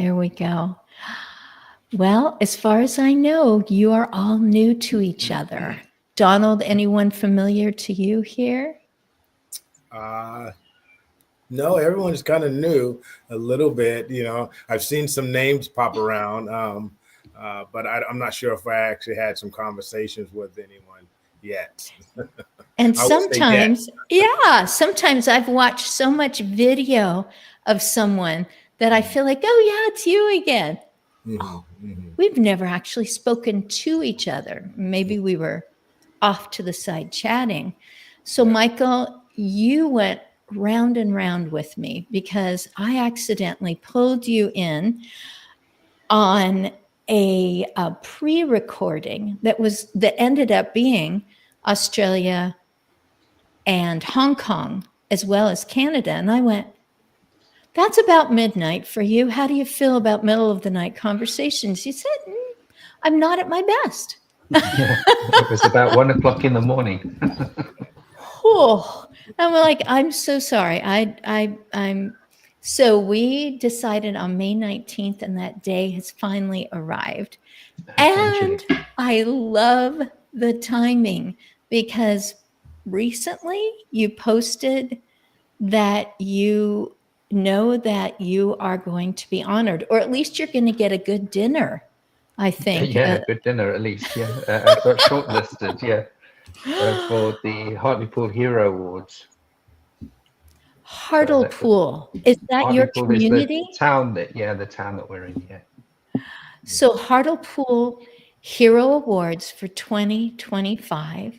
There we go. Well, as far as I know, you are all new to each other. Donald, anyone familiar to you here? No, everyone's kind of new a little bit. I've seen some names pop around, but I'm not sure if I actually had some conversations with anyone yet. And I would say yet. sometimes I've watched so much video of someone that I feel like, oh, yeah, it's you again. Oh, we've never actually spoken to each other. Maybe we were off to the side chatting. So, Michael, you went round and round with me because I accidentally pulled you in on a pre-recording that ended up being Australia and Hong Kong as well as Canada. And I went, that's about midnight for you. How do you feel about middle of the night conversations? You said, I'm not at my best. Yeah, it was about 1 o'clock in the morning. Oh, I'm like, I'm so sorry. So we decided on May 19th, and that day has finally arrived. And I love the timing because recently you posted that you know that you are going to be honored, or at least you're going to get a good dinner, I think. Yeah, good dinner at least. Yeah, I got shortlisted. Yeah, for the Hartlepool Hero Awards. Hartlepool, is that your community? Is the town that we're in. Yeah. So Hartlepool Hero Awards for 2025.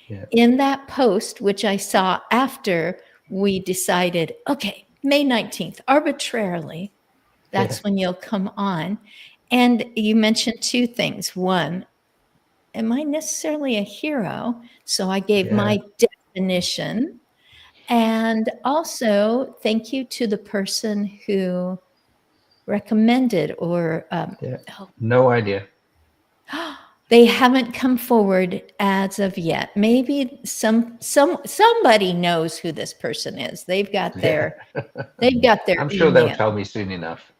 Yeah. In that post, which I saw after we decided, okay, May 19th, arbitrarily, that's when you'll come on. And you mentioned two things. One, am I necessarily a hero? So I gave my definition. And also, thank you to the person who recommended or no idea. They haven't come forward as of yet. Maybe somebody knows who this person is. They've got their I'm sure email. They'll tell me soon enough.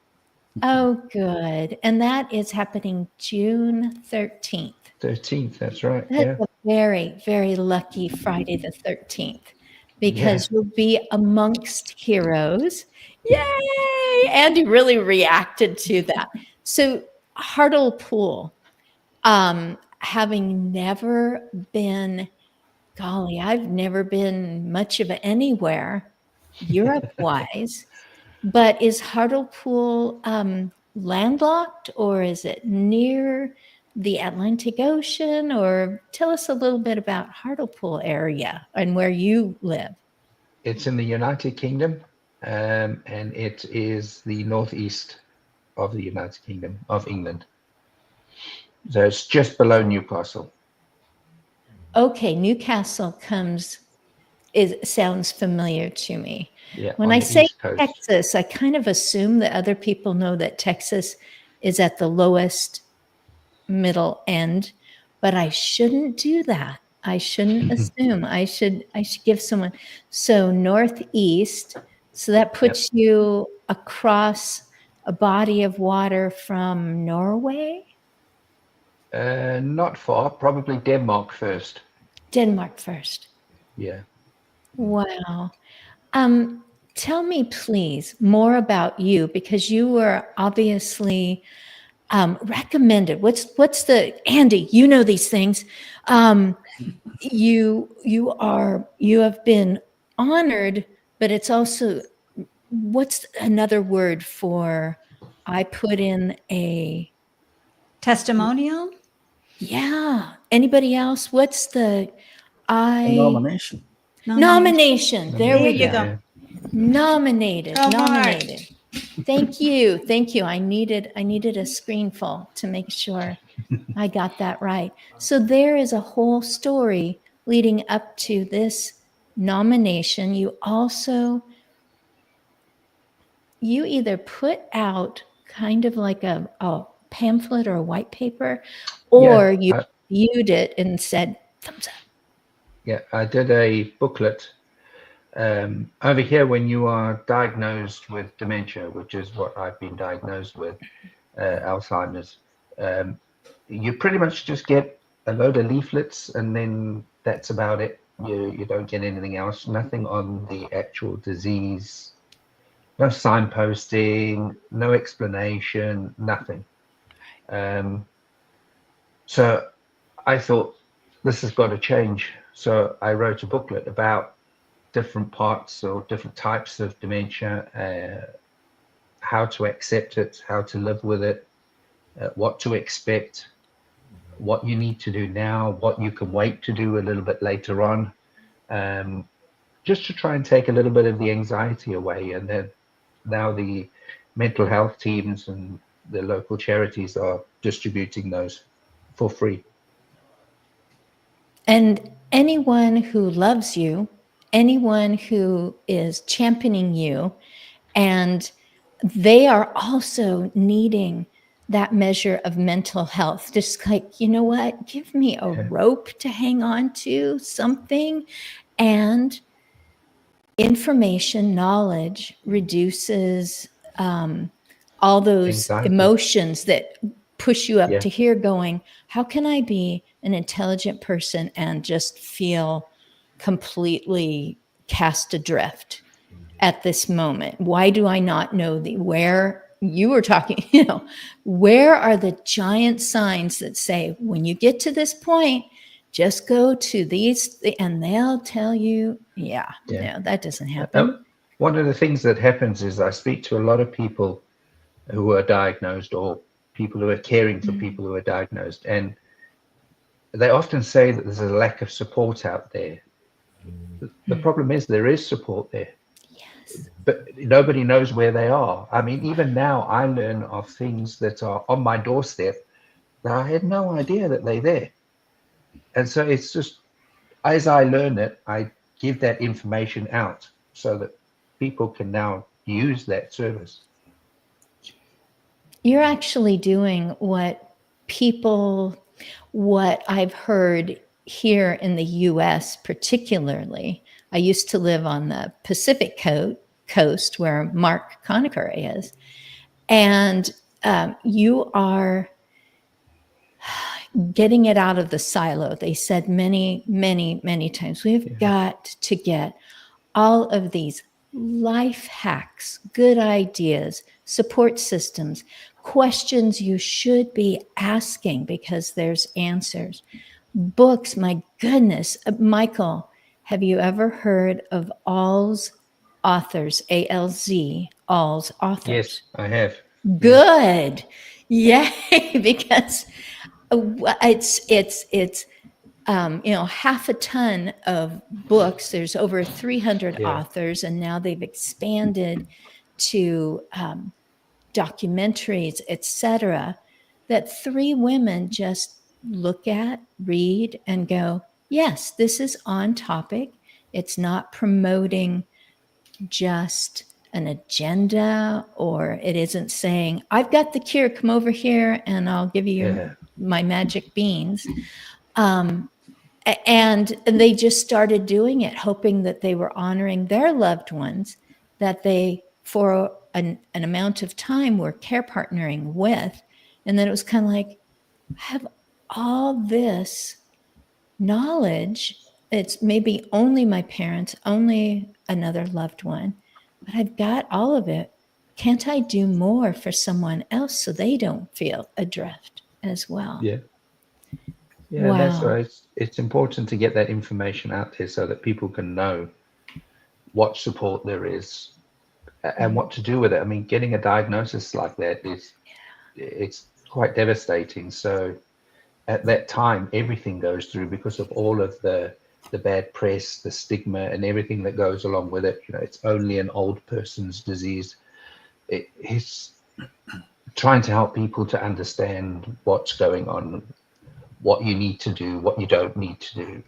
Oh, good. And that is happening June 13th. 13th, that's right. That's a very, very lucky Friday the 13th because we'll be amongst heroes. Yay! Andy really reacted to that. So Hartlepool, having never been, golly, I've never been much of anywhere Europe-wise, but is Hartlepool landlocked, or is it near the Atlantic Ocean? Or tell us a little bit about Hartlepool area and where you live. It's in the United Kingdom, and it is the northeast of the United Kingdom of England. So it's just below Newcastle. Okay, Newcastle sounds familiar to me. Yeah, when I say Texas, I kind of assume that other people know that Texas is at the lowest middle end, but I shouldn't do that. I shouldn't assume. I should give someone. So northeast, so that puts you across a body of water from Norway? Not far, probably Denmark first. Denmark first. Yeah. Wow. Tell me, please, more about you, because you were obviously recommended. What's the, Andy, you know these things. You have been honored, but it's also, what's another word for, I put in a testimonial? Yeah. Anybody else? What's the nomination? Nomination. There we go. Nominated. Thank you. I needed a screenful to make sure I got that right. So there is a whole story leading up to this nomination. You either put out kind of like a pamphlet or a white paper, or you viewed it and said thumbs up. Yeah, I did a booklet Over here, when you are diagnosed with dementia, which is what I've been diagnosed with, Alzheimer's, you pretty much just get a load of leaflets, and then that's about it. You don't get anything else, nothing on the actual disease, no signposting, no explanation, nothing. So I thought this has got to change. So I wrote a booklet about different parts or different types of dementia, how to accept it, how to live with it, what to expect, what you need to do now, what you can wait to do a little bit later on, just to try and take a little bit of the anxiety away. And then now the mental health teams and the local charities are distributing those for free. And anyone who loves you, anyone who is championing you, and they are also needing that measure of mental health. Just like, you know what, give me a rope to hang on to, something. And information, knowledge reduces all those Anxiety. Emotions that push you up Yeah. to here going, how can I be an intelligent person and just feel completely cast adrift at this moment? Why do I not know where you were talking, where are the giant signs that say, when you get to this point, just go to these, and they'll tell you, no, that doesn't happen. One of the things that happens is I speak to a lot of people who are diagnosed, or people who are caring for people who are diagnosed, and they often say that there's a lack of support out there. The problem is there is support there. Yes. But nobody knows where they are. I mean, even now I learn of things that are on my doorstep that I had no idea that they're there. And so it's just, as I learn it, I give that information out so that people can now use that service. You're actually doing what I've heard here in the US particularly. I used to live on the Pacific coast where Mark Conacher is. And you are getting it out of the silo. They said many, many, many times, we've got to get all of these life hacks, good ideas, support systems, questions you should be asking because there's answers. Books, my goodness. Michael, have you ever heard of Alz Authors, ALZ, Alz Authors? Yes, I have. Good. Yay, because it's half a ton of books. There's over 300 authors, and now they've expanded to documentaries, etc., that 3 women just look at, read, and go, yes, this is on topic. It's not promoting just an agenda, or it isn't saying, I've got the cure, come over here and I'll give you my magic beans. And they just started doing it, hoping that they were honoring their loved ones that they, for an amount of time, were care partnering with. And then it was kind of like, I have all this knowledge. It's maybe only my parents, only another loved one, but I've got all of it. Can't I do more for someone else so they don't feel adrift as well? Yeah. Wow. That's why it's important to get that information out there so that people can know what support there is and what to do with it. I mean, getting a diagnosis like that it's quite devastating. So at that time, everything goes through because of all of the bad press, the stigma, and everything that goes along with it. It's only an old person's disease. It's trying to help people to understand what's going on, what you need to do, what you don't need to do.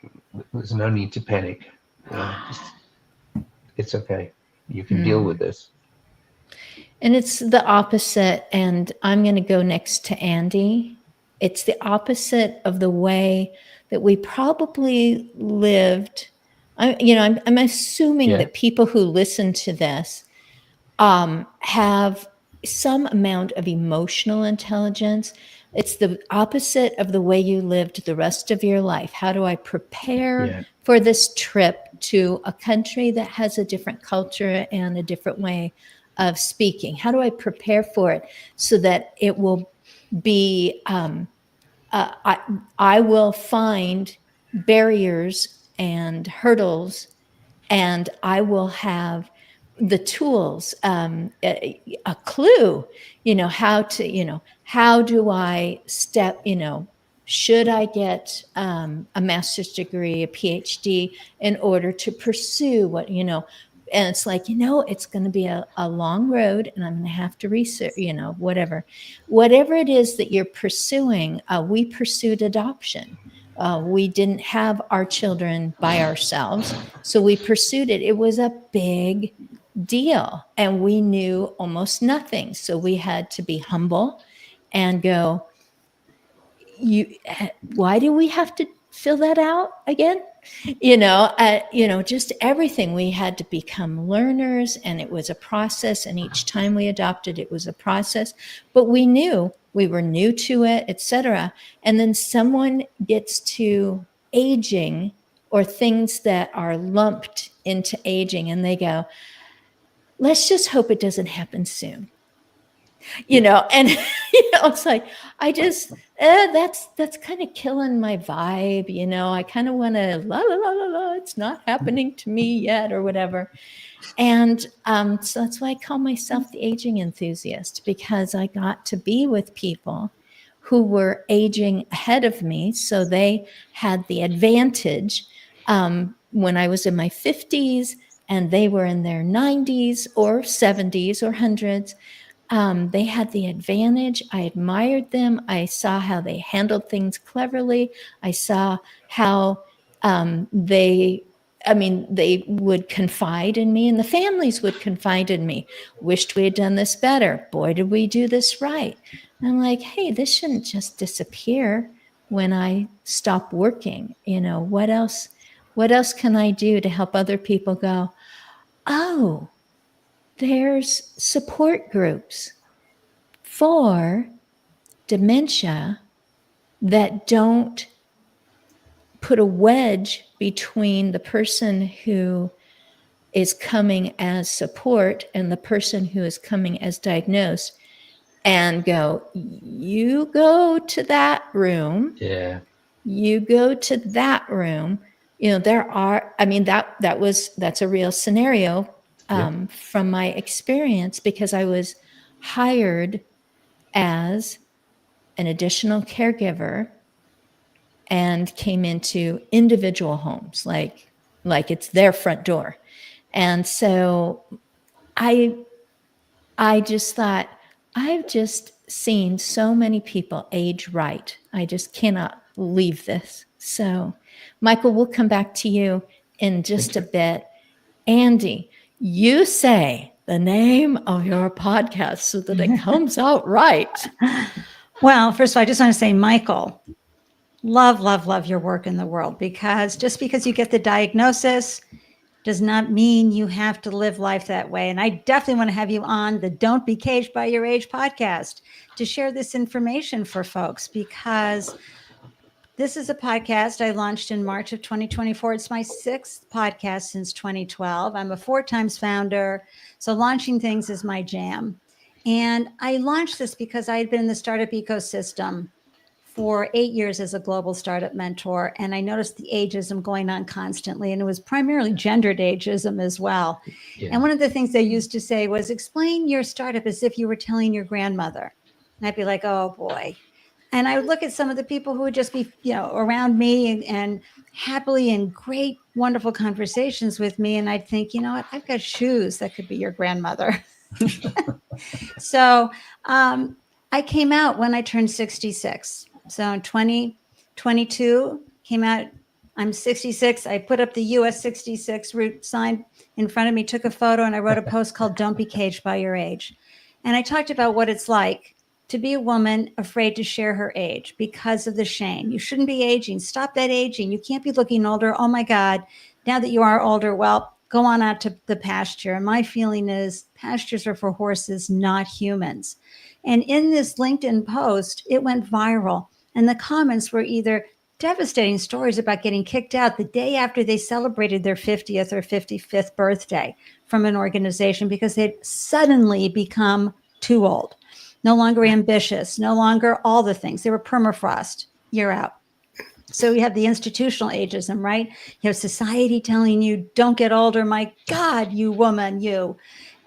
There's no need to panic. It's okay. You can deal with this. And it's the opposite. And I'm going to go next to Andy. It's the opposite of the way that we probably lived I'm assuming Yeah. that people who listen to this have some amount of emotional intelligence. It's the opposite of the way you lived the rest of your life. How do I prepare Yeah. for this trip to a country that has a different culture and a different way of speaking? How do I prepare for it so that it will be, I will find barriers and hurdles, and I will have the tools, a clue, how do I step, should I get a master's degree, a PhD in order to pursue and it's like, it's going to be a long road and I'm going to have to research, whatever it is that you're pursuing. We pursued adoption. We didn't have our children by ourselves. So we pursued it. It was a big deal and we knew almost nothing. So we had to be humble and go, why do we have to fill that out again? Just everything. We had to become learners and it was a process. And each time we adopted, it was a process, but we knew we were new to it, etc. And then someone gets to aging or things that are lumped into aging and they go, let's just hope it doesn't happen soon. And it's like, I just, that's kind of killing my vibe. I kind of want to la, la, la, la, la, it's not happening to me yet or whatever. And so that's why I call myself the aging enthusiast, because I got to be with people who were aging ahead of me. So they had the advantage when I was in my 50s and they were in their 90s or 70s or 100s. They had the advantage. I admired them. I saw how they handled things cleverly. I saw how they would confide in me and the families would confide in me. Wished we had done this better. Boy, did we do this right. And I'm like, hey, this shouldn't just disappear when I stop working. What else can I do to help other people go, oh, there's support groups for dementia that don't put a wedge between the person who is coming as support and the person who is coming as diagnosed and go, you go to that room. Yeah. You go to that room. That's a real scenario from my experience, because I was hired as an additional caregiver and came into individual homes, like it's their front door. And so I just thought, I've just seen so many people age right. I just cannot leave this. So, Michael, we'll come back to you in just a bit. Andy, you say the name of your podcast so that it comes out right. Well, first of all, I just want to say, Michael, love your work in the world, because just because you get the diagnosis does not mean you have to live life that way. And I definitely want to have you on the Don't Be Caged by Your Age podcast to share this information for folks, because this is a podcast I launched in March of 2024. It's my 6th podcast since 2012. I'm a 4 times founder, so launching things is my jam. And I launched this because I had been in the startup ecosystem for 8 years as a global startup mentor. And I noticed the ageism going on constantly. And it was primarily gendered ageism as well. Yeah. And one of the things they used to say was, explain your startup as if you were telling your grandmother. And I'd be like, oh boy. And I would look at some of the people who would just be, around me and happily in great, wonderful conversations with me. And I'd think, you know what, I've got shoes that could be your grandmother. So I came out when I turned 66. So in 2022 came out, I'm 66. I put up the US 66 route sign in front of me, took a photo, and I wrote a post called Don't Be Caged by Your Age. And I talked about what it's like to be a woman afraid to share her age because of the shame. You shouldn't be aging. Stop that aging. You can't be looking older. Oh my God, now that you are older, well, go on out to the pasture. And my feeling is pastures are for horses, not humans. And in this LinkedIn post, it went viral. And the comments were either devastating stories about getting kicked out the day after they celebrated their 50th or 55th birthday from an organization because they'd suddenly become too old, no longer ambitious, no longer all the things. They were permafrost, you're out. So we have the institutional ageism, right? You have society telling you, don't get older. My God, you woman, you.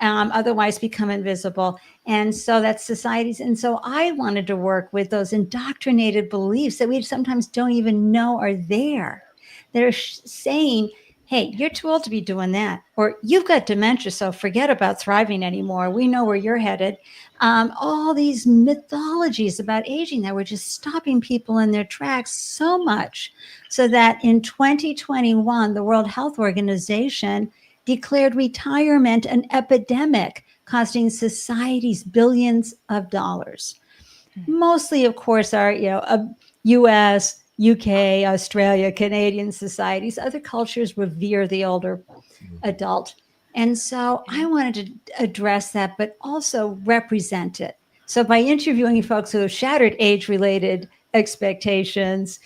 Otherwise become invisible. And so that's society's. And so I wanted to work with those indoctrinated beliefs that we sometimes don't even know are there. They're saying, hey, you're too old to be doing that. Or you've got dementia, so forget about thriving anymore. We know where you're headed. All these mythologies about aging that were just stopping people in their tracks so much so that in 2021, the World Health Organization declared retirement an epidemic costing societies billions of dollars. Mostly, of course, are US, UK, Australia, Canadian societies. Other cultures revere the older adult. And so I wanted to address that, but also represent it. So by interviewing folks who have shattered age-related expectations,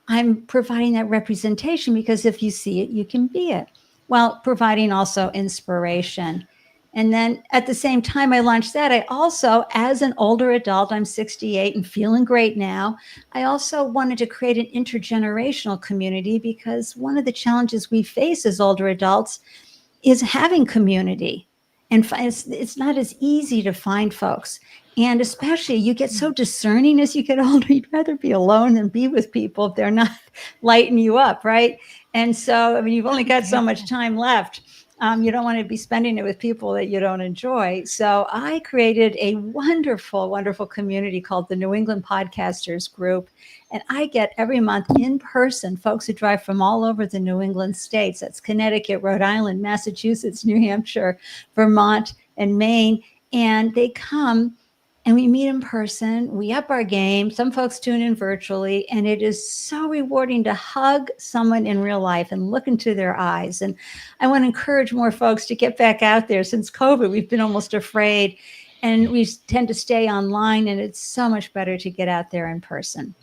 I'm providing that representation because if you see it, you can be it, while providing also inspiration. And then at the same time I launched that, I also, as an older adult, I'm 68 and feeling great now, I also wanted to create an intergenerational community because one of the challenges we face as older adults is having community. And it's not as easy to find folks. And especially you get so discerning as you get older, you'd rather be alone than be with people if they're not lighting you up, right? And so, I mean, you've only got so much time left. You don't want to be spending it with people that you don't enjoy. So I created a wonderful, wonderful community called the New England Podcasters Group. And I get every month in person folks who drive from all over the New England states. That's Connecticut, Rhode Island, Massachusetts, New Hampshire, Vermont, and Maine. And they come and we meet in person. We up our game. Some folks tune in virtually. And it is so rewarding to hug someone in real life and look into their eyes. And I want to encourage more folks to get back out there. Since COVID, we've been almost afraid. And we tend to stay online. And it's so much better to get out there in person.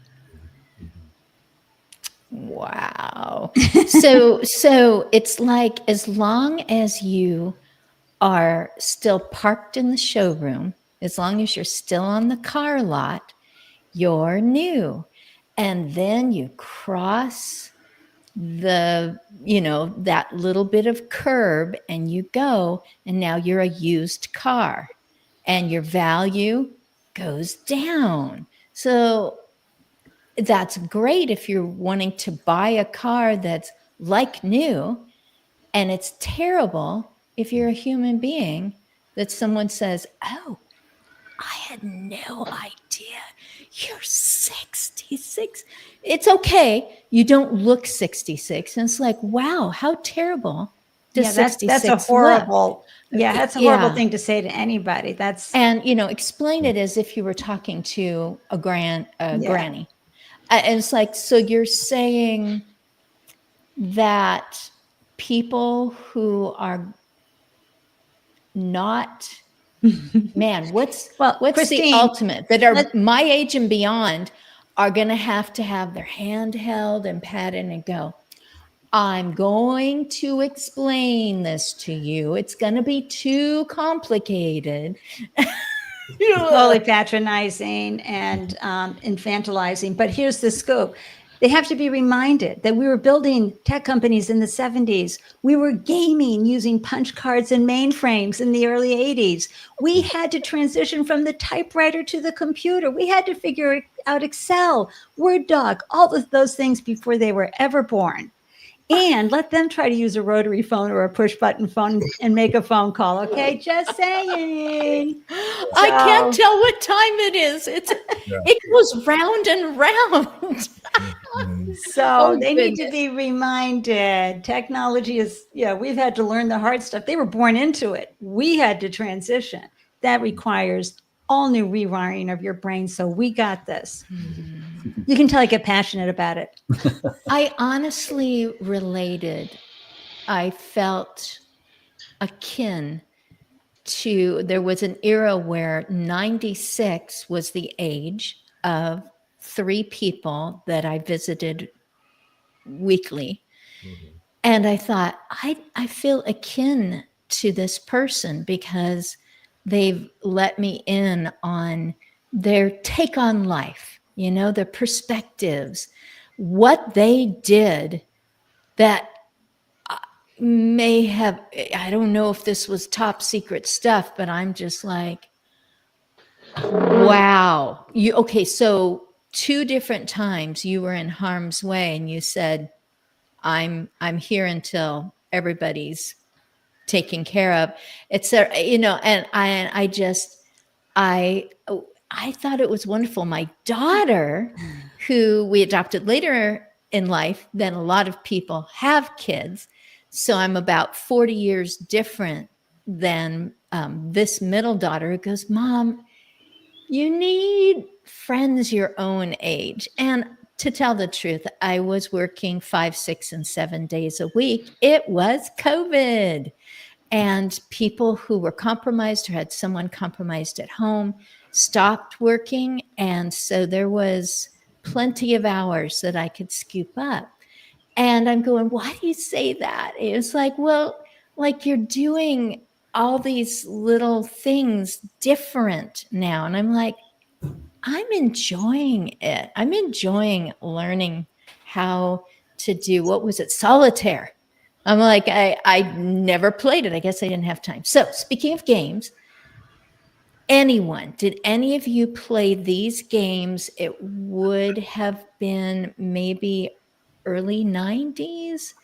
Wow. So it's like as long as you are still parked in the showroom, as long as you're still on the car lot, you're new. And then you cross the, that little bit of curb and you go, and now you're a used car and your value goes down. So that's great if you're wanting to buy a car that's like new, and it's terrible if you're a human being that someone says, oh, I had no idea you're 66. It's okay. You don't look 66. And it's like, wow, how terrible does 66 that's a horrible, look? that's a horrible thing to say to anybody. And, explain it as if you were talking to a granny. And it's like, so you're saying that people who are not, man, what's Christine, the ultimate, that are my age and beyond, are going to have their hand held and patted and go, I'm going to explain this to you. It's going to be too complicated. Slowly patronizing and infantilizing. But here's the scoop. They have to be reminded that we were building tech companies in the 70s. We were gaming using punch cards and mainframes in the early 80s. We had to transition from the typewriter to the computer. We had to figure out Excel, Word doc, all of those things before they were ever born. And let them try to use a rotary phone or a push button phone and make a phone call. Okay, just saying. I can't tell what time it is. It goes round and round. So they need to be reminded. Technology is, we've had to learn the hard stuff. They were born into it. We had to transition. That requires all new rewiring of your brain. So we got this. You can tell I get passionate about it. I honestly related I felt akin to, there was an era where 96 was the age of 3 people that I visited weekly. Mhm. And I thought, I feel akin to this person because they've let me in on their take on life, their perspectives, what they did that may have, I don't know if this was top secret stuff, but I'm just like, wow. Okay, so 2 different times you were in harm's way and you said, I'm here until everybody's taken care of. It's and I thought it was wonderful. My daughter, who we adopted later in life than a lot of people have kids, so I'm about 40 years different than this middle daughter, who goes, Mom, you need friends your own age. And to tell the truth, I was working 5, 6, and 7 days a week. It was COVID. And people who were compromised or had someone compromised at home stopped working. And so there was plenty of hours that I could scoop up. And I'm going, why do you say that? It's like, well, like you're doing all these little things different now. And I'm like, I'm enjoying it. I'm enjoying learning how to do, what was it, solitaire. I'm like, I never played it. I guess I didn't have time. So speaking of games, did any of you play these games? It would have been maybe early 90s,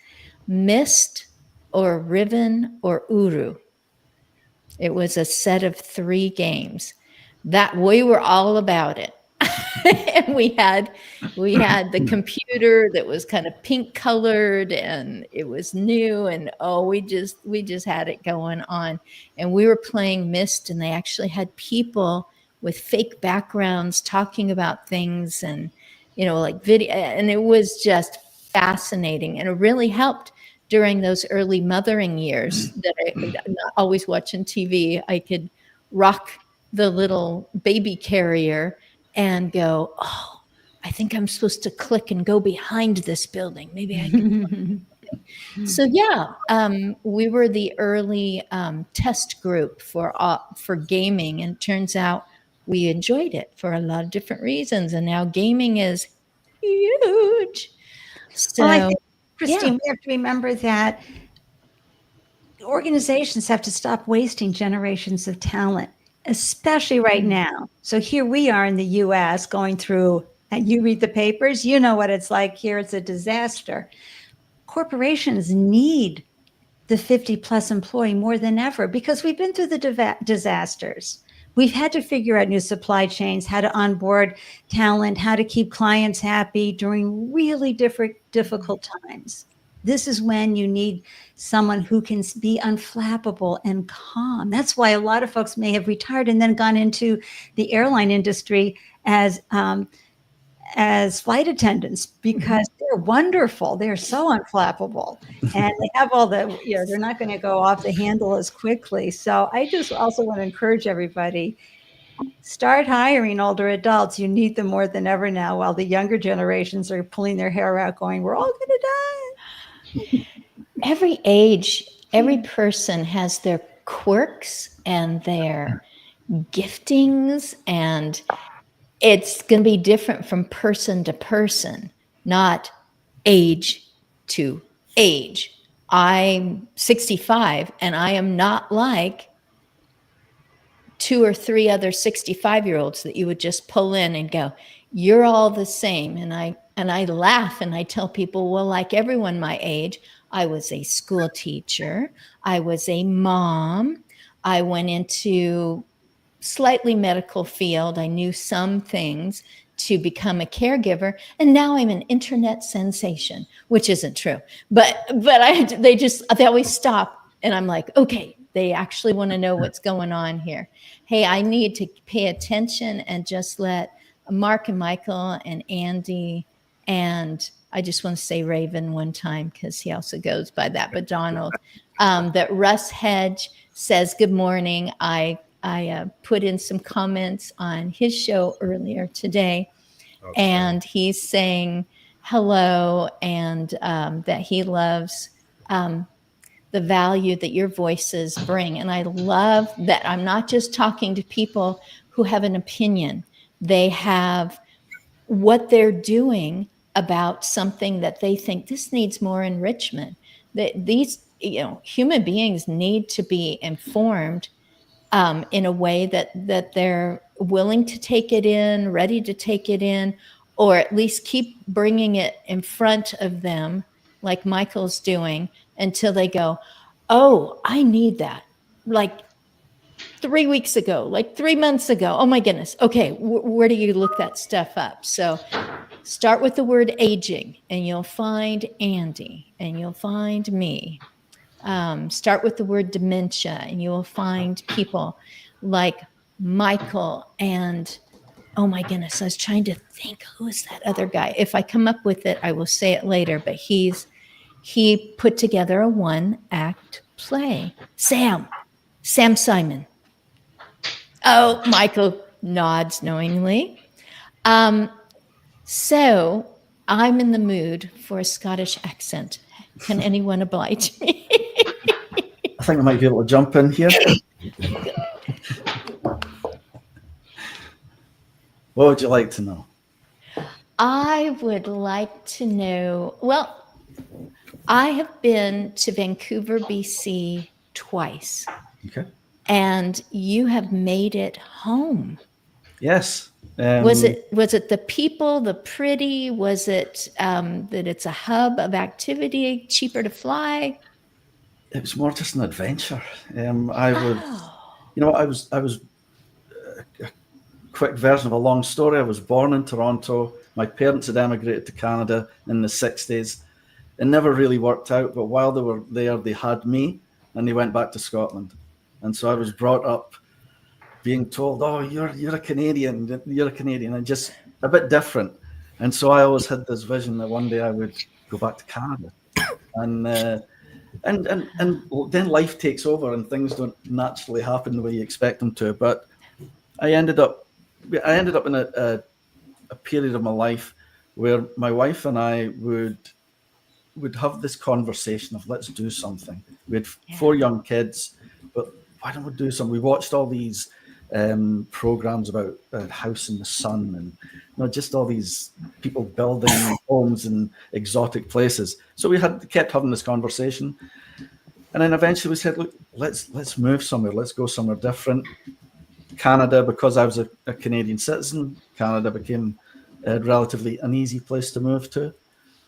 Myst or Riven or Uru. It was a set of 3 games that we were all about it. And we had the computer that was kind of pink colored and it was new, and we just had it going on. And we were playing Myst, and they actually had people with fake backgrounds talking about things and like video, and it was just fascinating, and it really helped during those early mothering years that I'm not always watching TV. I could rock the little baby carrier and go, oh, I think I'm supposed to click and go behind this building. Maybe I can. So yeah, we were the early test group for gaming, and it turns out we enjoyed it for a lot of different reasons. And now gaming is huge. So, well, I think, Christine, we have to remember that organizations have to stop wasting generations of talent, especially right now. So here we are in the US going through, and you read the papers, you know what it's like here. It's a disaster. Corporations need the 50 plus employee more than ever because we've been through the disasters. We've had to figure out new supply chains, how to onboard talent, how to keep clients happy during really difficult times. This is when you need someone who can be unflappable and calm. That's why a lot of folks may have retired and then gone into the airline industry as flight attendants, because they're wonderful. They're so unflappable, and they have all the, they're not going to go off the handle as quickly. So I just also want to encourage everybody, start hiring older adults. You need them more than ever now, while the younger generations are pulling their hair out going, we're all going to die. Every age, every person has their quirks and their giftings, and it's going to be different from person to person, not age to age. I'm 65 and I am not like 2 or 3 other 65-year-olds that you would just pull in and go, you're all the same. And I laugh and I tell people, well, like everyone my age, I was a school teacher. I was a mom. I went into slightly medical field. I knew some things to become a caregiver, and now I'm an internet sensation, which isn't true. But they always stop, and I'm like, okay, they actually want to know what's going on here. Hey, I need to pay attention and just let Mark and Michael and Andy and I just want to say Raven one time because he also goes by that, but Donald, that Russ Hedge says, good morning. I put in some comments on his show earlier today, and he's saying hello, and that he loves the value that your voices bring. And I love that I'm not just talking to people who have an opinion. They have what they're doing about something that they think this needs more enrichment. That these, human beings need to be informed in a way that they're willing to take it in, ready to take it in, or at least keep bringing it in front of them, like Michael's doing, until they go, oh, I need that. Like 3 weeks ago, like 3 months ago. Oh my goodness. Okay, where do you look that stuff up? So start with the word aging, and you'll find Andy, and you'll find me. Start with the word dementia, and you will find people like Michael. And oh my goodness, I was trying to think, who is that other guy? If I come up with it, I will say it later. But he put together a 1-act play. Sam Simon. Oh, Michael nods knowingly. So I'm in the mood for a Scottish accent. Can anyone oblige me? I think I might be able to jump in here. What would you like to know? I would like to know, well, I have been to Vancouver, BC twice. Okay. And you have made it home. Yes. Was it the people, the pretty? Was it that it's a hub of activity, cheaper to fly? It was more just an adventure. I was a quick version of a long story. I was born in Toronto. My parents had emigrated to Canada in the 60s. It never really worked out, but while they were there, they had me, and they went back to Scotland. And so I was brought up being told, oh, you're a Canadian, and just a bit different. And so I always had this vision that one day I would go back to Canada. And then life takes over and things don't naturally happen the way you expect them to. But I ended up in a period of my life where my wife and I would have this conversation of, let's do something. We had 4 young kids, but why don't we do something? We watched all these programs about House in the Sun, and just all these people building homes in exotic places. So we kept having this conversation, and then eventually we said, look, let's move somewhere. Let's go somewhere different. Canada, because I was a Canadian citizen, Canada became relatively an easy place to move to,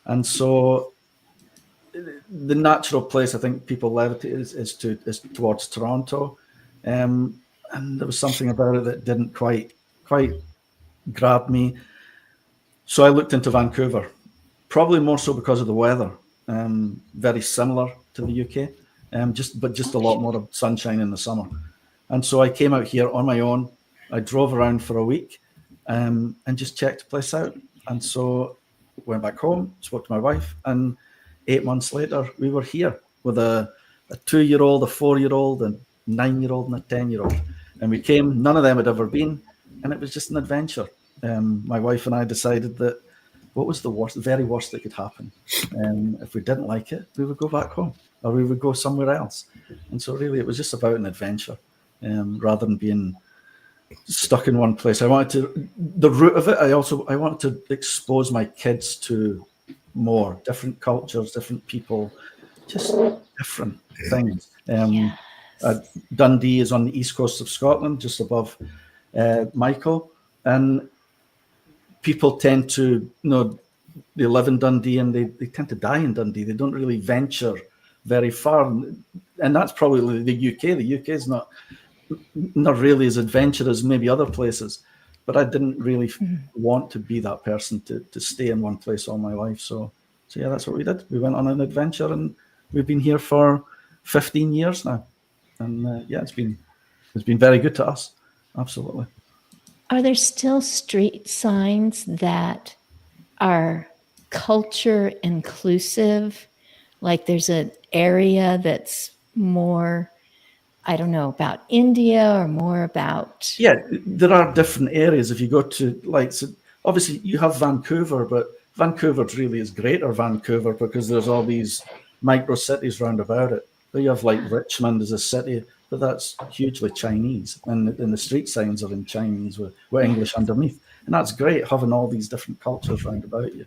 and so the natural place I think people levitate is towards Toronto, and there was something about it that didn't quite grab me. So I looked into Vancouver, probably more so because of the weather, very similar to the UK, just a lot more sunshine in the summer. And so I came out here on my own. I drove around for a week, and just checked the place out. And so went back home, spoke to my wife, and 8 months later, we were here with a 2-year-old, a 4-year-old, a 9-year-old, and a 10-year-old. And we came, none of them had ever been, and it was just an adventure. My wife and I decided that what was the very worst that could happen? If we didn't like it, we would go back home, or we would go somewhere else. And so really, it was just about an adventure, rather than being stuck in one place. The root of it, I wanted to expose my kids to more different cultures, different people, just different things. Dundee is on the east coast of Scotland, just above Michael, and people tend to, they live in Dundee and they tend to die in Dundee. They don't really venture very far, and that's probably the UK. The UK is not really as adventurous as maybe other places, but I didn't really want to be that person to stay in one place all my life. So yeah, that's what we did. We went on an adventure, and we've been here for 15 years now. And it's been very good to us. Absolutely. Are there still street signs that are culture inclusive? Like there's an area that's more, I don't know, about India or more about. Yeah, there are different areas. If you go to like, so obviously you have Vancouver, but Vancouver really is greater Vancouver because there's all these micro cities round about it. But you have like Richmond as a city, but that's hugely Chinese, and the street signs are in Chinese with English underneath, and that's great having all these different cultures round about you.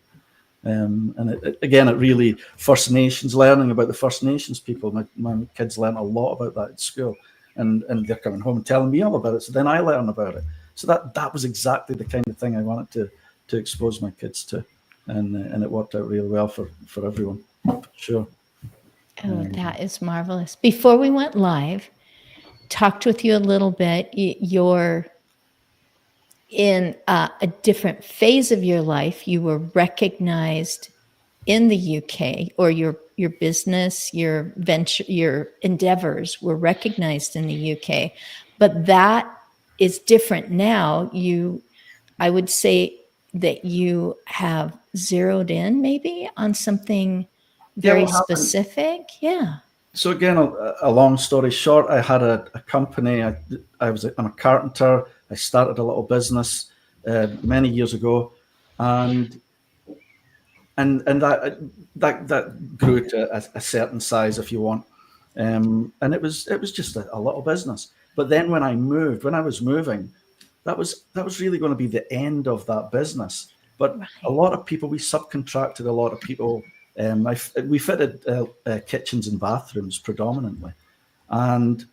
And again, it really First Nations, learning about the First Nations people. My kids learn a lot about that at school, and they're coming home and telling me all about it. So then I learn about it. So that was exactly the kind of thing I wanted to expose my kids to, and it worked out really well for everyone, for sure. Oh, that is marvelous. Before we went live, talked with you a little bit. You're in a different phase of your life. You were recognized in the UK, or your business, your venture, your endeavors were recognized in the UK, but that is different now. I would say that you have zeroed in maybe on something very specific. Yeah. So again, a long story short, I had a company. I'm a carpenter. I started a little business many years ago, and that grew to a certain size, if you want, and it was just a little business. But then when I was moving, that was really going to be the end of that business. But a lot of people, we subcontracted a lot of people. We fitted kitchens and bathrooms predominantly, and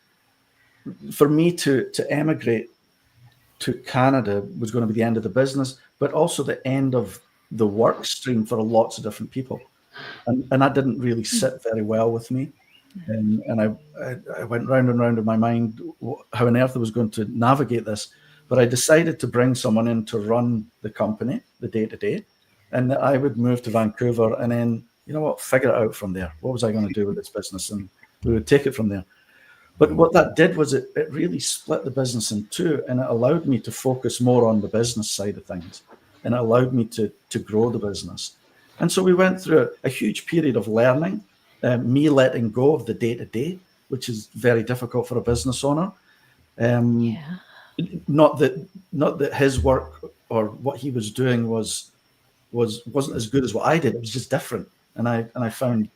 for me to emigrate to Canada was going to be the end of the business, but also the end of the work stream for lots of different people, and that didn't really sit very well with me. And I went round and round in my mind how on earth I was going to navigate this. But I decided to bring someone in to run the company, the day-to-day, and that I would move to Vancouver and then, you know what, figure it out from there. What was I going to do with this business? And we would take it from there. But what that did was it really split the business in two, and it allowed me to focus more on the business side of things, and it allowed me to grow the business. And so we went through a huge period of learning, me letting go of the day-to-day, which is very difficult for a business owner. Not that his work or what he was doing wasn't as good as what I did. It was just different, and I found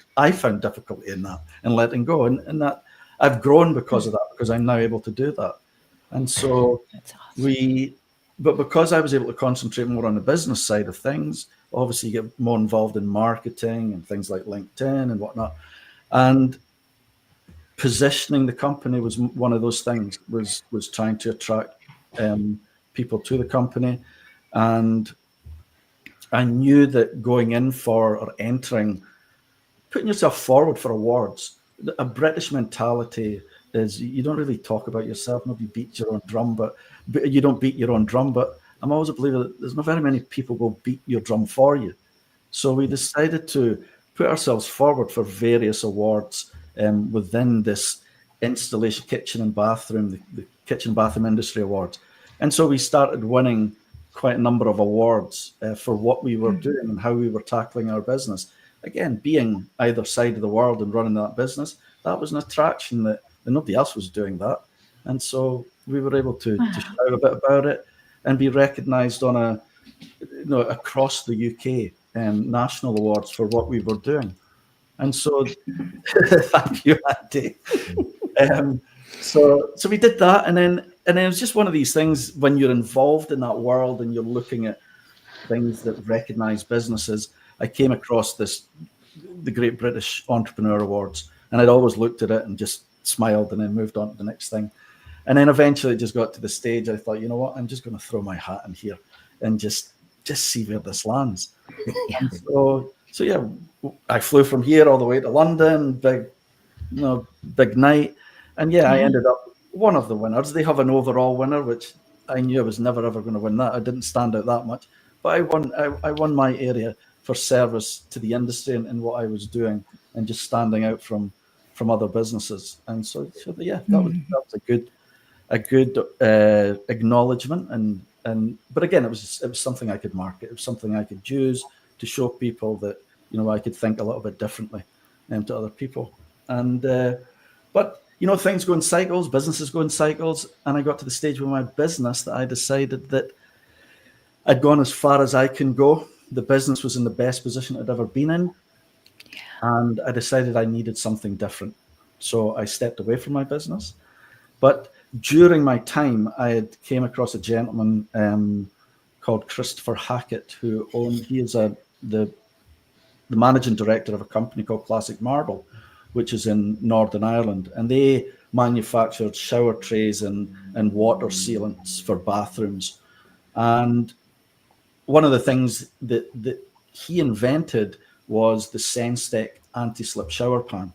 difficulty in that and letting go, and that I've grown because of that, because I'm now able to do that. And so That's awesome. but because I was able to concentrate more on the business side of things, obviously you get more involved in marketing and things like LinkedIn and whatnot, and positioning the company was one of those things, was trying to attract people to the company. And I knew that going in for or entering, putting yourself forward for awards, a British mentality is you don't really talk about yourself. Nobody beats your own drum, but you don't beat your own drum. But I'm always a believer that there's not very many people will beat your drum for you. So we decided to put ourselves forward for various awards within this installation kitchen and bathroom, the Kitchen and Bathroom Industry Awards. And so we started winning quite a number of awards for what we were doing and how we were tackling our business. Again, being either side of the world and running that business, that was an attraction that nobody else was doing that. And so we were able to shout a bit about it and be recognized on across the UK national awards for what we were doing. And so thank you, Andy. So we did that, and then it was just one of these things when you're involved in that world and you're looking at things that recognize businesses. I came across the Great British Entrepreneur Awards, and I'd always looked at it and just smiled and then moved on to the next thing. And then eventually it just got to the stage I thought, you know what, I'm just going to throw my hat in here and just see where this lands. Yeah. So yeah, I flew from here all the way to London, big night. And yeah, I ended up one of the winners. They have an overall winner, which I knew I was never ever going to win that. I didn't stand out that much, but I won my area for service to the industry and what I was doing, and just standing out from other businesses. And so yeah, that was a good acknowledgement. And but again, it was something I could market. It was something I could use to show people that, you know, I could think a little bit differently to other people. And but you know, things go in cycles, businesses go in cycles, and I got to the stage with my business that I decided that I'd gone as far as I can go. The business was in the best position I'd ever been in, and I decided I needed something different. So I stepped away from my business. But during my time, I had came across a gentleman called Christopher Hackett, he is the managing director of a company called Classic Marble, which is in Northern Ireland, and they manufactured shower trays and water sealants for bathrooms. And one of the things that he invented was the SenseTech anti-slip shower pan.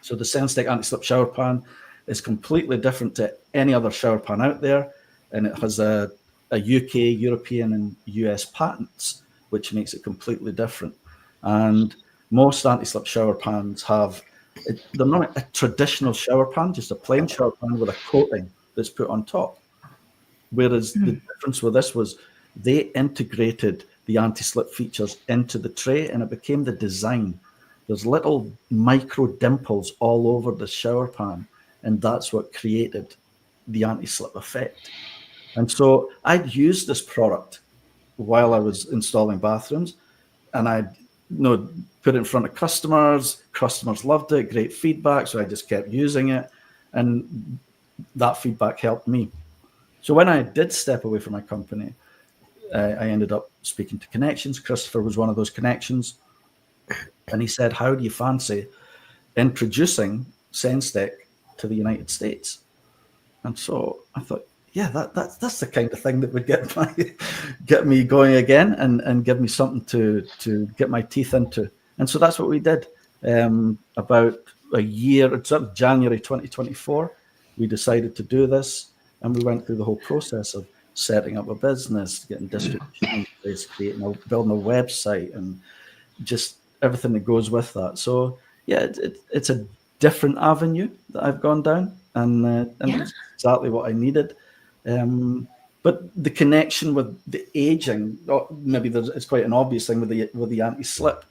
So the SenseTech anti-slip shower pan is completely different to any other shower pan out there, and it has a UK, European, and US patents, which makes it completely different. And most anti-slip shower pans they're not a traditional shower pan, just a plain shower pan with a coating that's put on top. Whereas the difference with this was they integrated the anti-slip features into the tray, and it became the design. There's little micro dimples all over the shower pan, and that's what created the anti-slip effect. And so I'd used this product while I was installing bathrooms, and I'd put it in front of customers. Customers loved it, great feedback, so I just kept using it, and that feedback helped me. So when I did step away from my company, I ended up speaking to connections. Christopher was one of those connections, and he said, how do you fancy introducing SenseTech to the United States? And so I thought, yeah, that's the kind of thing that would get me going again and give me something to get my teeth into. And so that's what we did. About a year, it's January 2024, we decided to do this, and we went through the whole process of setting up a business, getting distribution in place, building a website, and just everything that goes with that. So yeah, it's a different avenue that I've gone down, and it's exactly what I needed. But the connection with the aging, maybe it's quite an obvious thing with the anti-slip,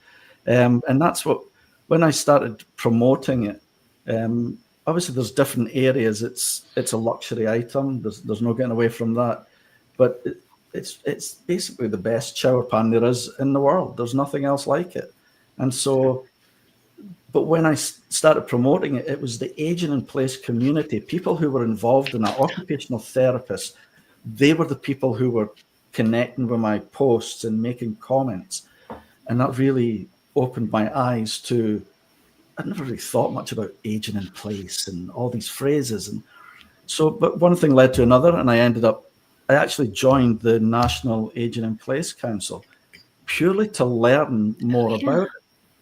and that's what, when I started promoting it, obviously there's different areas. It's a luxury item. There's no getting away from that. But it's basically the best shower pan there is in the world. There's nothing else like it. And so, but when I started promoting it, it was the aging in place community, people who were involved in that, occupational therapists. They were the people who were connecting with my posts and making comments. And that really opened my eyes to, I'd never really thought much about aging in place and all these phrases. And so, but one thing led to another, and I actually joined the National Aging in Place Council purely to learn more about it.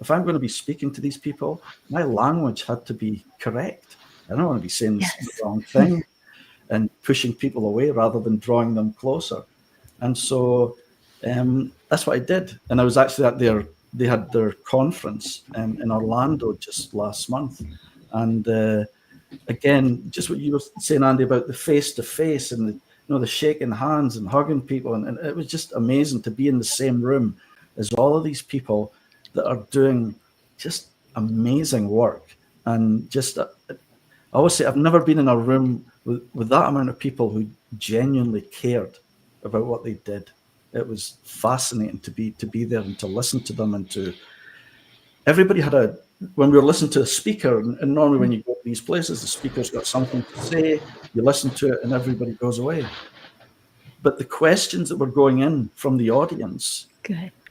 If I'm going to be speaking to these people, my language had to be correct. I don't want to be saying the wrong thing and pushing people away rather than drawing them closer. And so that's what I did. And I was actually they had their conference in Orlando just last month. And again, just what you were saying, Andy, about the face-to-face and the shaking hands and hugging people. And it was just amazing to be in the same room as all of these people that are doing just amazing work. And just, I always say, I've never been in a room with that amount of people who genuinely cared about what they did. It was fascinating to be there and to listen to them, and everybody had when we were listening to a speaker, and normally when you go to these places, the speaker's got something to say, you listen to it and everybody goes away. But the questions that were going in from the audience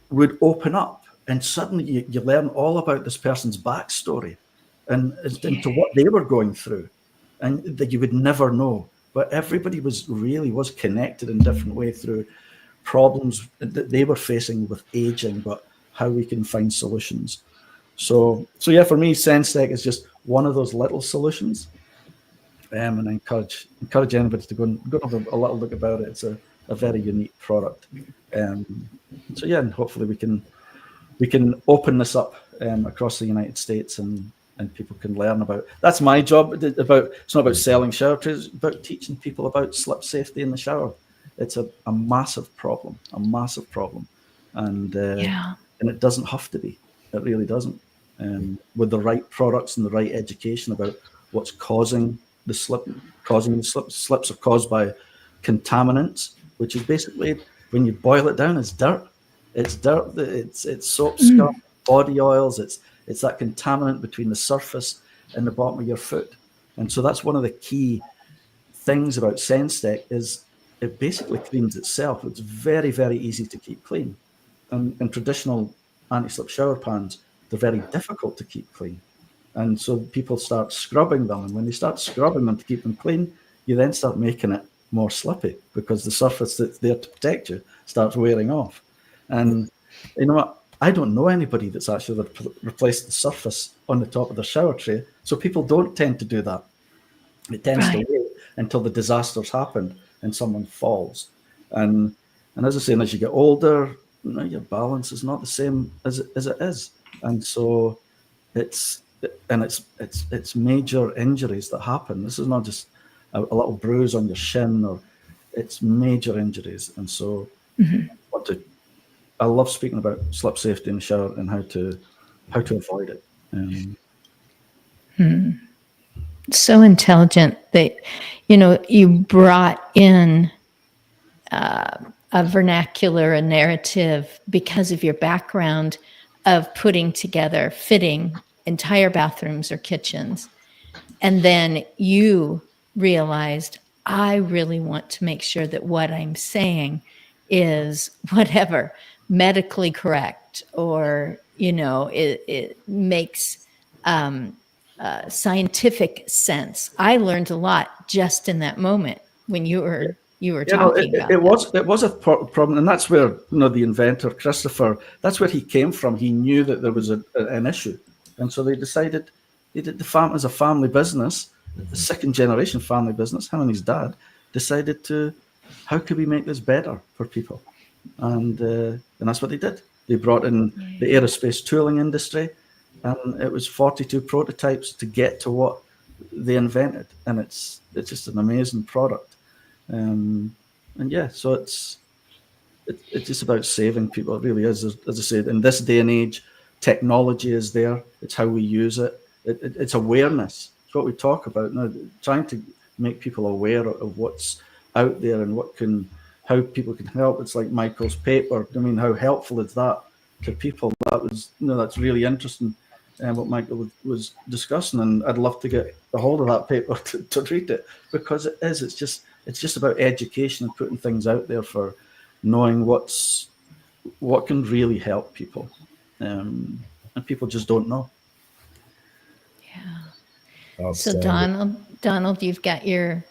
would open up, and suddenly you learn all about this person's backstory and into what they were going through, and that you would never know. But everybody was connected in a different way through problems that they were facing with aging, but how we can find solutions. So yeah, for me, SenseTech is just one of those little solutions. And I encourage anybody to go and have a little look about it. It's a very unique product. So yeah, and hopefully we can open this up across the United States, and people can learn about. That's my job. It's not about selling shower trays. It's about teaching people about slip safety in the shower. It's a massive problem, and Yeah. and it doesn't have to be. It really doesn't. With the right products and the right education about what's causing the slip, slips are caused by contaminants, which is basically, when you boil it down, it's dirt. It's dirt. It's soap, scum, body oils. It's that contaminant between the surface and the bottom of your foot. And so that's one of the key things about SenseTech is it basically cleans itself. It's very, very easy to keep clean. And traditional anti-slip shower pans, they're very difficult to keep clean. And so people start scrubbing them. And when they start scrubbing them to keep them clean, you then start making it more slippy because the surface that's there to protect you starts wearing off. And you know what? I don't know anybody that's actually replaced the surface on the top of the shower tray. So people don't tend to do that. It tends to wait until the disasters happen and someone falls. And as I say, as you get older, your balance is not the same as it is. And so it's major injuries that happen. This is not just a little bruise on your shin, or it's major injuries. And so I love speaking about slip safety in the shower and how to avoid it. So intelligent that, you brought in a vernacular, a narrative because of your background of putting together, fitting entire bathrooms or kitchens. And then you realized, I really want to make sure that what I'm saying is whatever, medically correct, or, it makes scientific sense. I learned a lot just in that moment when you were talking about it was a problem, and that's where the inventor Christopher, that's where he came from. He knew that there was an issue, and so they decided they did the farm as a family business, the second generation family business. Him and his dad decided to, how could we make this better for people, and that's what they did. They brought in the aerospace tooling industry, and it was 42 prototypes to get to what they invented, and it's just an amazing product. So it's just about saving people. It really is. As I said, in this day and age, technology is there. It's how we use it. It's awareness. It's what we talk about now, trying to make people aware of what's out there and how people can help. It's like Michael's paper. I mean, how helpful is that to people? That's really interesting. And what Michael was discussing, and I'd love to get a hold of that paper to read it, because it is. It's just about education and putting things out there for knowing what can really help people, and people just don't know. Yeah. So Donald, you've got your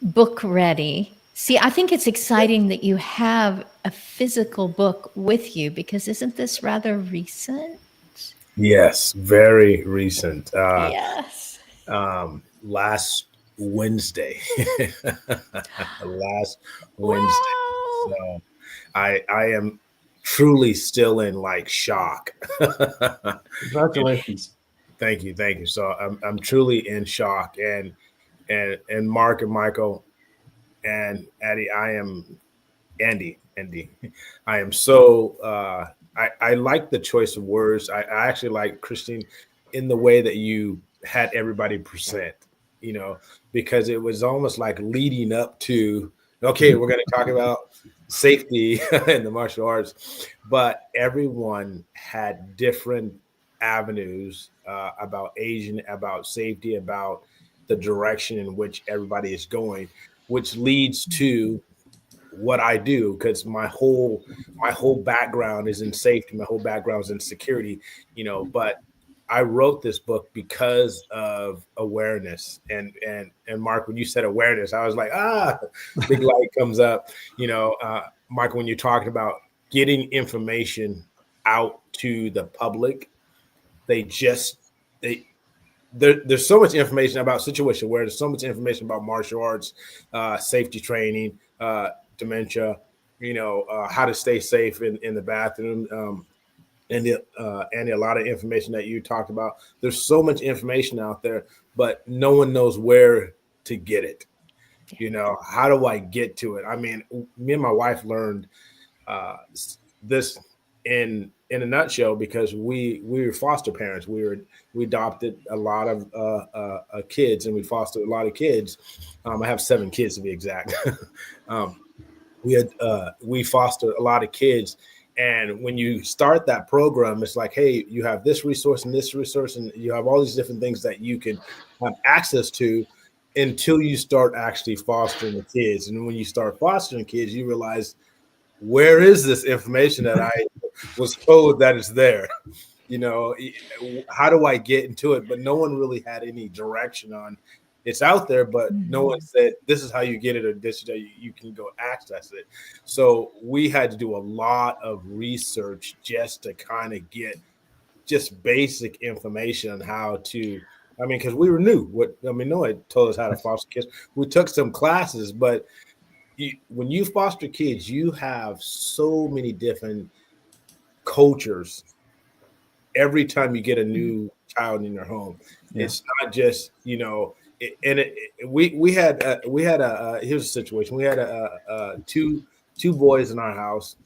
book ready. See, I think it's exciting that you have a physical book with you, because isn't this rather recent? Yes, very recent. Yes. Last Wednesday. Last Wednesday. Wow. So I am truly still in shock. Congratulations. Thank you. So I'm truly in shock, and Mark and Michael and Andy, I am so I like the choice of words. I actually like, Christine, in the way that you had everybody present, because it was almost like leading up to, okay, we're going to talk about safety in the martial arts, but everyone had different avenues about Asian, about safety, about the direction in which everybody is going, which leads to what I do, because my whole background is in safety. My whole background is in security, but I wrote this book because of awareness. And Mark, when you said awareness, I was like, big light comes up, Michael, when you're talking about getting information out to the public, there's so much information about situation awareness, there's so much information about martial arts, safety training, dementia, how to stay safe in the bathroom, and a lot of information that you talked about. There's so much information out there, but no one knows where to get it. How do I get to it? I mean, me and my wife learned this in a nutshell, because we were foster parents. We adopted a lot of kids, and we fostered a lot of kids. I have 7 kids to be exact. We fostered a lot of kids, and when you start that program, it's like, hey, you have this resource and this resource, and you have all these different things that you can have access to until you start actually fostering the kids. And when you start fostering kids, you realize, where is this information that I was told that it's there? You know, how do I get into it? But no one really had any direction on it's out there, but no one said, this is how you get it, or this is how you can go access it. So we had to do a lot of research just to kind of get just basic information on how to, I mean, because we were new. No one told us how to foster kids. We took some classes, but when you foster kids, you have so many different cultures every time you get a new child in your home. Yeah. It's not just, you know, we had here's a situation. We had two boys in our house.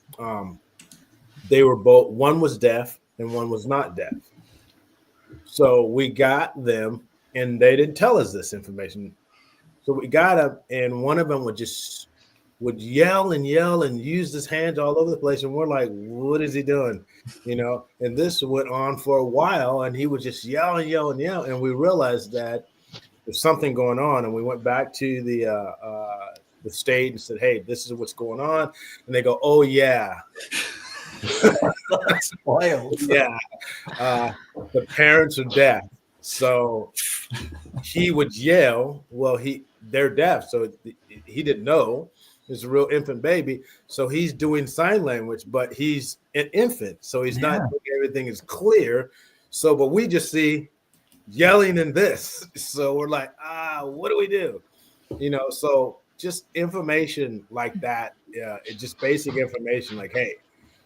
They were both, one was deaf and one was not deaf. So we got them, and they didn't tell us this information. So we got them, and one of them would yell and use his hands all over the place, and we're like, what is he doing? You know, and this went on for a while, and he would just yell, and we realized that there's something going on, and we went back to the state and said, hey, this is what's going on. And they go, oh yeah. That's wild. Yeah. The parents are deaf. So he would yell. Well, they're deaf, so he didn't know. It's a real infant baby. So he's doing sign language, but he's an infant. So he's not, everything is clear. So, but we just see yelling in this. So we're like, what do we do? You know, so just information like that. It's just basic information like, hey,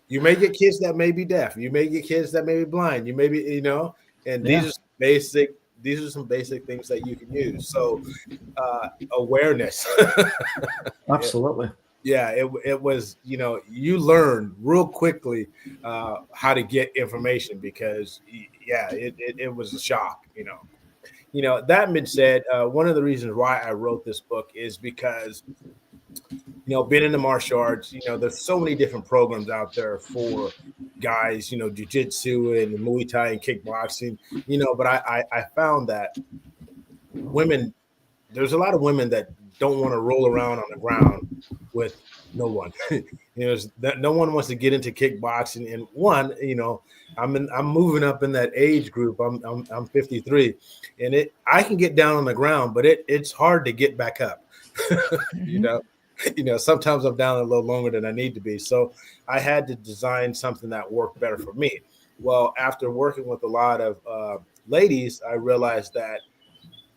you may get kids that may be deaf. You may get kids that may be blind. You may be, you know, and these are some basic things that you can use. So awareness. Absolutely. Yeah, it was, you know, you learn real quickly how to get information, because it was a shock, you know. You know, that being said, one of the reasons why I wrote this book is because, you know, being in the martial arts, you know, there's so many different programs out there for guys, you know, jiu-jitsu and Muay Thai and kickboxing, you know, but I found that women, there's a lot of women that don't want to roll around on the ground with no one. You know, no one wants to get into kickboxing. And one, you know, I'm moving up in that age group. I'm 53, and I can get down on the ground, but it's hard to get back up. You know, sometimes I'm down a little longer than I need to be. So I had to design something that worked better for me. Well, after working with a lot of ladies, I realized that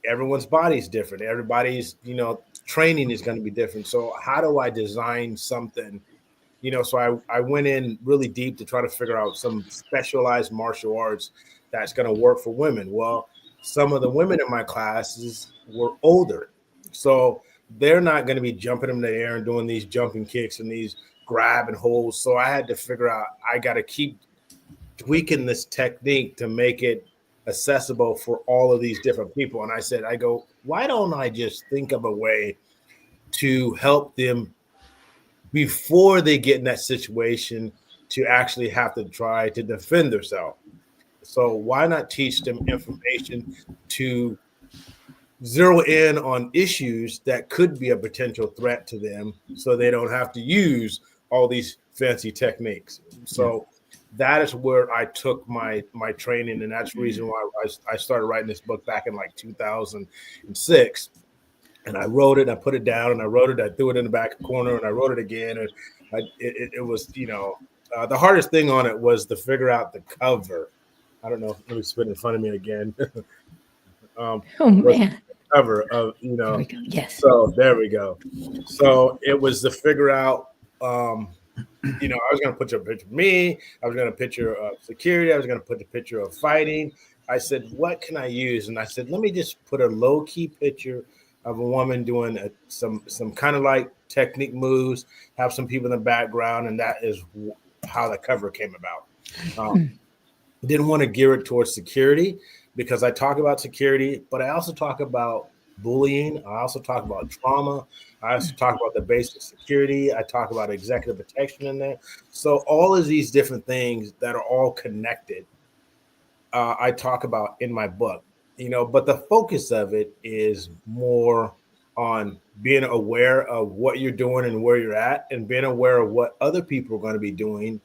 everyone's body is different. Everybody's, you know, training is going to be different. So how do I design something, you know? So I went in really deep to try to figure out some specialized martial arts that's going to work for women. Well, some of the women in my classes were older, so they're not going to be jumping in the air and doing these jumping kicks and these grab and holds. So I had to figure out, I got to keep tweaking this technique to make it accessible for all of these different people. And I go, why don't I just think of a way to help them before they get in that situation to actually have to try to defend themselves? So why not teach them information to zero in on issues that could be a potential threat to them, so they don't have to use all these fancy techniques. So that is where I took my training, and that's the reason why I started writing this book back in like 2006. And I wrote it, I put it down, and I wrote it, I threw it in the back corner, and I wrote it again. And it was, you know, the hardest thing on it was to figure out the cover. I don't know, let me spit in front of me again. Oh man. Cover of, you know, There we go. Yes. So there we go. So it was to figure out, you know, I was going to put a picture of me. I was going to picture of security. I was going to put the picture of fighting. I said, what can I use? And I said, let me just put a low key picture of a woman doing some kind of like technique moves, have some people in the background, and that is how the cover came about. Didn't want to gear it towards security because I talk about security, but I also talk about bullying. I also talk about trauma. I also talk about the basic security. I talk about executive protection in there. So all of these different things that are all connected, I talk about in my book, but the focus of it is more on being aware of what you're doing and where you're at, and being aware of what other people are going to be doing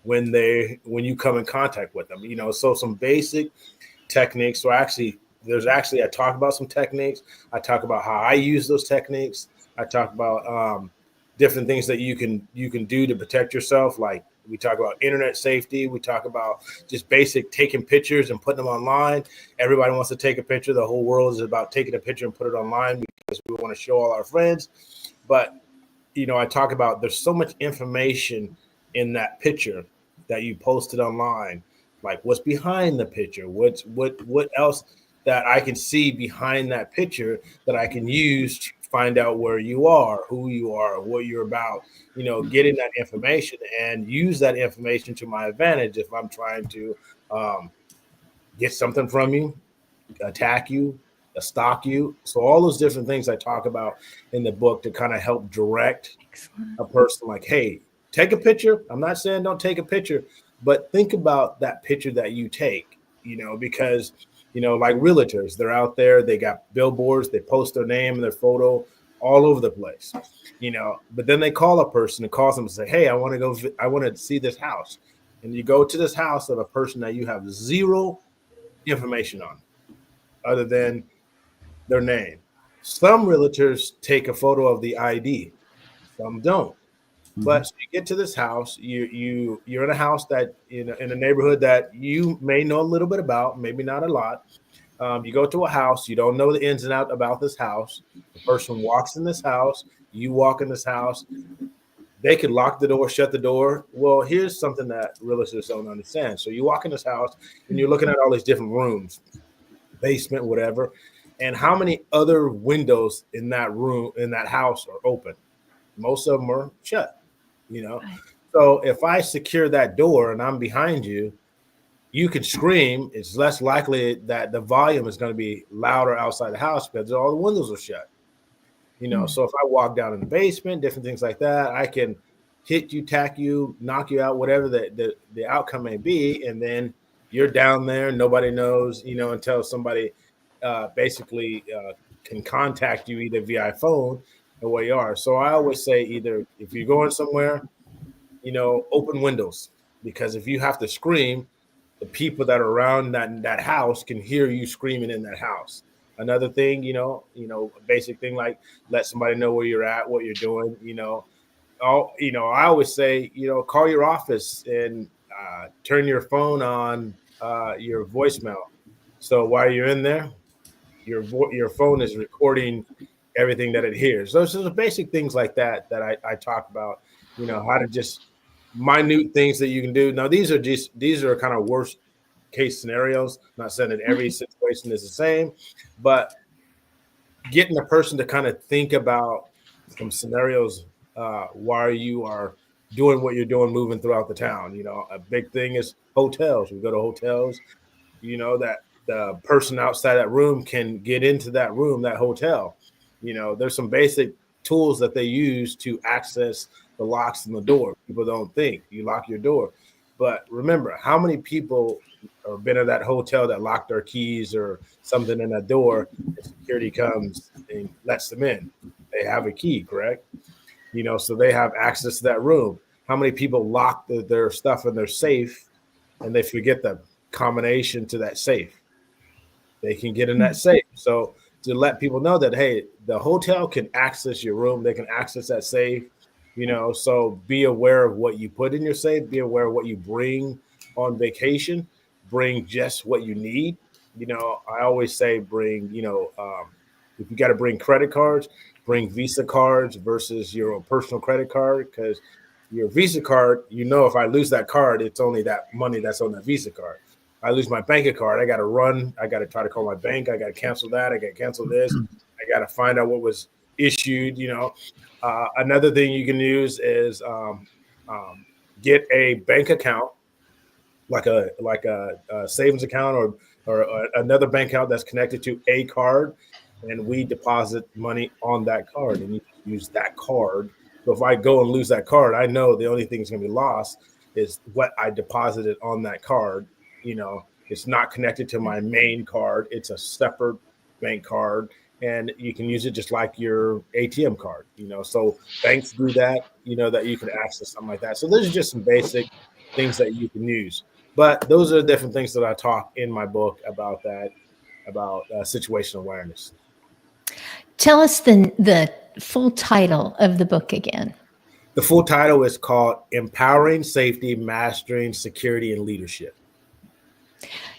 when you come in contact with them. So some basic techniques. So I talk about some techniques. I talk about how I use those techniques. I talk about different things that you can do to protect yourself. Like we talk about internet safety. We talk about just basic taking pictures and putting them online. Everybody wants to take a picture. The whole world is about taking a picture and put it online because we want to show all our friends. But I talk about there's so much information in that picture that you posted online, like what's behind the picture, what else that I can see behind that picture that I can use to find out where you are, who you are, what you're about, getting that information and use that information to my advantage if I'm trying to get something from you, attack you, stalk you. So all those different things I talk about in the book to kind of help direct a person like, hey, take a picture. I'm not saying don't take a picture, but think about that picture that you take, because, like realtors, they're out there, they got billboards, they post their name and their photo all over the place, but then they call a person and calls them and say, hey, I want to see this house. And you go to this house of a person that you have zero information on other than their name. Some realtors take a photo of the ID, some don't. But so you get to this house, you're in a house that in a neighborhood that you may know a little bit about, maybe not a lot. You go to a house, you don't know the ins and outs about this house. The person walks in this house, you walk in this house. They could lock the door, shut the door. Well, here's something that realtors don't understand. So you walk in this house and you're looking at all these different rooms, basement, whatever. And how many other windows in that room, in that house are open? Most of them are shut. So if I secure that door and I'm behind you, you can scream. It's less likely that the volume is going to be louder outside the house because all the windows are shut. So if I walk down in the basement, different things like that, I can hit you, tack you, knock you out, whatever the outcome may be. And then you're down there. Nobody knows, until somebody basically can contact you either via phone or where you are. So I always say either if you're going somewhere, open windows, because if you have to scream, the people that are around that house can hear you screaming in that house. Another thing, a basic thing like let somebody know where you're at, what you're doing. I always say, call your office and turn your phone on your voicemail. So while you're in there, your phone is recording everything that it hears. Those are the basic things like that I talk about. How to just minute things that you can do. Now these are kind of worst case scenarios. I'm not saying that every situation is the same, but getting a person to kind of think about some scenarios while you are doing what you're doing, moving throughout the town. A big thing is hotels. We go to hotels, that the person outside that room can get into that room, that hotel. There's some basic tools that they use to access the locks in the door. People don't think you lock your door. But remember, how many people have been in that hotel that locked their keys or something in that door, and security comes and lets them in? They have a key, correct? So they have access to that room. How many people lock their stuff in their safe and they forget the combination to that safe? They can get in that safe. So to let people know that, hey, the hotel can access your room. They can access that safe. So be aware of what you put in your safe. Be aware of what you bring on vacation. Bring just what you need. I always say bring, if you got to bring credit cards, bring Visa cards versus your personal credit card, because your Visa card, if I lose that card, it's only that money that's on that Visa card. I lose my bank card, I got to run. I got to try to call my bank. I got to cancel that. I got to cancel this. I I got to find out what was issued. Another thing you can use is get a bank account, like a savings account or another bank account that's connected to a card, and we deposit money on that card, and you use that card. So if I go and lose that card, I know the only thing that's going to be lost is what I deposited on that card. It's not connected to my main card. It's a separate bank card, and you can use it just like your ATM card. So banks do that. That you can access something like that. So those are just some basic things that you can use. But those are the different things that I talk in my book about situational awareness. Tell us the full title of the book again. The full title is called Empowering Safety, Mastering Security, and Leadership.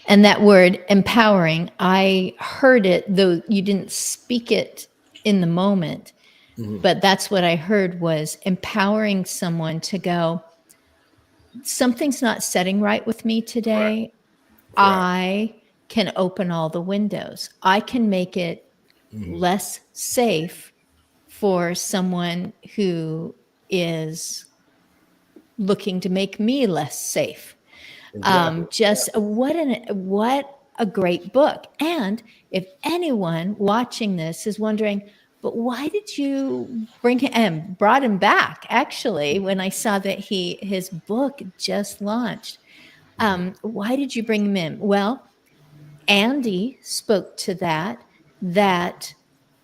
And that word empowering, I heard it, though you didn't speak it in the moment, but that's what I heard was empowering someone to go, something's not setting right with me today. Right. I can open all the windows. I can make it less safe for someone who is looking to make me less safe. Exactly. What a great book. And if anyone watching this is wondering, but why did you brought him back? Actually, when I saw that his book just launched, why did you bring him in? Well, Andy spoke to that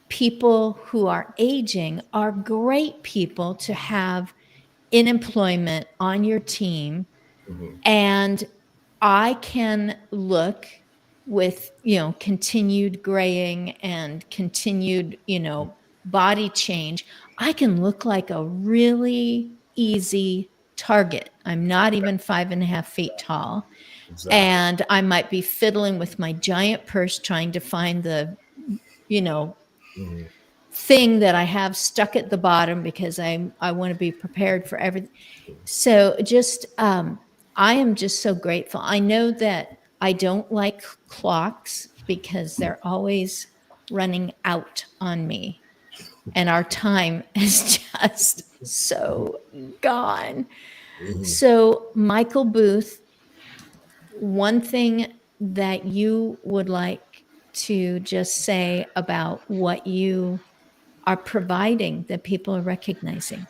people who are aging are great people to have in employment on your team. And I can look with, continued graying and continued, body change. I can look like a really easy target. I'm not even 5.5 feet tall. Exactly. And I might be fiddling with my giant purse trying to find the, thing that I have stuck at the bottom because I want to be prepared for everything. So just, I am just so grateful. I know that I don't like clocks because they're always running out on me. And our time is just so gone. So, Michael Booth, one thing that you would like to just say about what you are providing that people are recognizing?